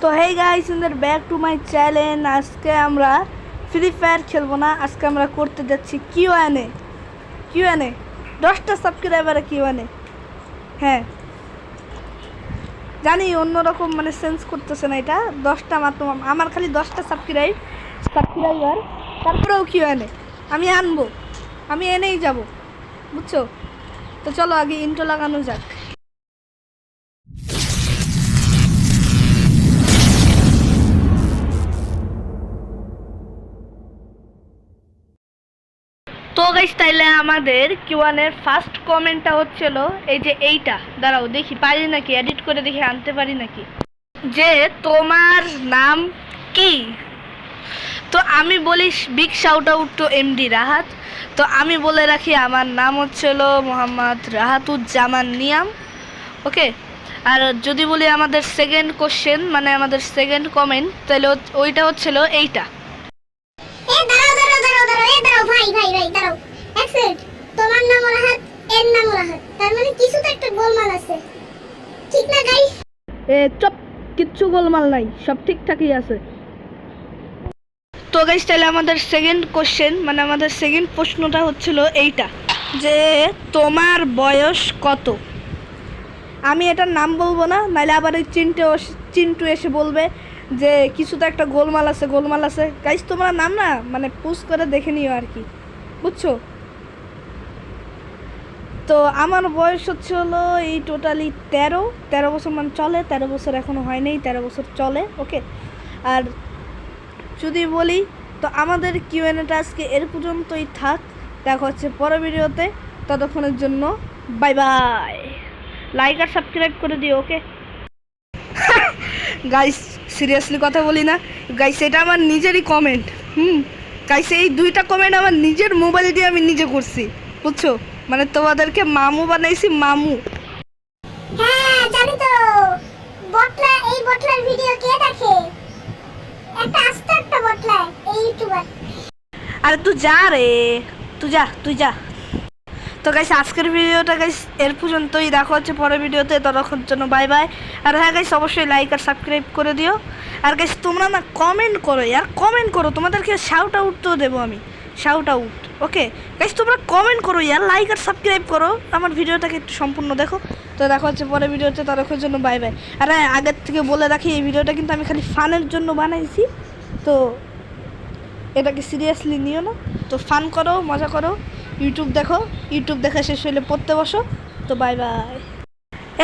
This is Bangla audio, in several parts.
তো hey guys, back to my channel. আজকে আমরা ফ্রি ফায়ার খেলবো না, আজকে আমরা করতে যাচ্ছি কিউএনএ 10টা সাবস্ক্রাইবারে কিউএনএ। হ্যাঁ জানি অন্যরকম মানে সেন্স করতেছে না, এটা 10টা মাত্র, আমার খালি 10টা সাবস্ক্রাইবার, তারপরেও কিউএনএ আমি আনবো, আমি এনেই যাব, বুঝছো? তো চলো আগে ইন্ট্রো লাগানো যাক। তো গাইস, তাইলে আমাদের কিউএনএর ফার্স্ট কমেন্টটা হচ্ছিল এই যে এইটা, দাঁড়াও দেখি পারি নাকি, এডিট করে দেখি আনতে পারি নাকি, যে তোমার নাম কি? তো আমি বলি big shout out to MD Rahat. তো আমি বলে রাখি আমার নাম হচ্ছিল মোহাম্মদ রাহাতুজ্জামান নিয়াম, ওকে। আর যদি বলি আমাদের সেকেন্ড কোশ্চেন মানে আমাদের সেকেন্ড কমেন্ট, তাহলে ওইটা হচ্ছিল এইটা। তোমার নাম রাহাত, এর নাম রাহাত, তার মানে কিছু তো একটা গোলমাল আছে, ঠিক না গাইস? চুপ, কিচ্ছু গোলমাল নাই, সব ঠিকঠাকই আছে। তো গাইস, তাহলে আমাদের সেকেন্ড কোশ্চেন মানে আমাদের সেকেন্ড প্রশ্নটা হচ্ছিল এইটা, যে তোমার বয়স কত? আমি এটার নাম বলবো না, নাহলে আবার এই চিন্টু এসে বলবে যে কিছু তো একটা গোলমাল আছে। গাইস তোমরা নাম না মানে পুশ করে দেখে নিও আর কি, বুঝছো? তো আমার বয়স হচ্ছে হলো এই টোটালি 13 বছর, মানে চলে 13 বছর, এখনও হয় নাই, 13 বছর চলে, ওকে। আর যদি বলি তো আমাদের কিউএনএটা আজকে এর পর্যন্তই থাক, দেখা হচ্ছে পরের ভিডিওতে, ততক্ষণের জন্য বাই বাই। লাইক আর সাবস্ক্রাইব করে দিও, ওকে গাইস। সিরিয়াসলি কথা বলি না গাইস, এটা আমার নিজেরই কমেন্ট। গাইস এই 2টা কমেন্ট আমার নিজের মোবাইল দিয়ে আমি নিজে করছি, বুঝছো? মানে তোমাদেরকে মামু বানাইছি, মামু। হ্যাঁ জানি তো, এই বটলার ভিডিও কে দেখে? একটা আস্তে একটা বটলা, এই ইউটিউবার। আরে তুই যা রে, তুই যা। তো গাইস আজকের ভিডিওটা গাইস এর পর্যন্তই, দেখা হচ্ছে পরের ভিডিওতে, ততক্ষণ জন্য বাই বাই। আর হ্যাঁ গাইস, অবশ্যই লাইক আর সাবস্ক্রাইব করে দিও। আর গাইস তোমরা না কমেন্ট করো, তোমাদেরকে শাউট আউট তো দেবো আমি, শাউট আউট, ওকে গাইস? তোমরা কমেন্ট করো, লাইক আর সাবস্ক্রাইব করো, আমার ভিডিওটাকে একটু সম্পূর্ণ দেখো। তো দেখা হচ্ছে পরের ভিডিওতে, ততক্ষণের জন্য বাই বাই। আর হ্যাঁ, আগের থেকে বলে রাখি এই ভিডিওটা কিন্তু আমি খালি ফানের জন্য বানাইছি, তো এটাকে সিরিয়াসলি নিও না। তো ফান করো, মজা করো, ইউটিউব দেখা শেষ হলে পড়তে বসো। তো বাই বাই।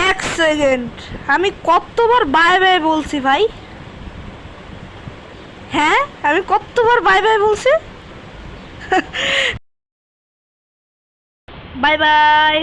1 সেকেন্ড, আমি কতবার বাই বাই বলছি ভাই? হ্যাঁ আমি কতবার বাই বাই বলছি? Bye bye.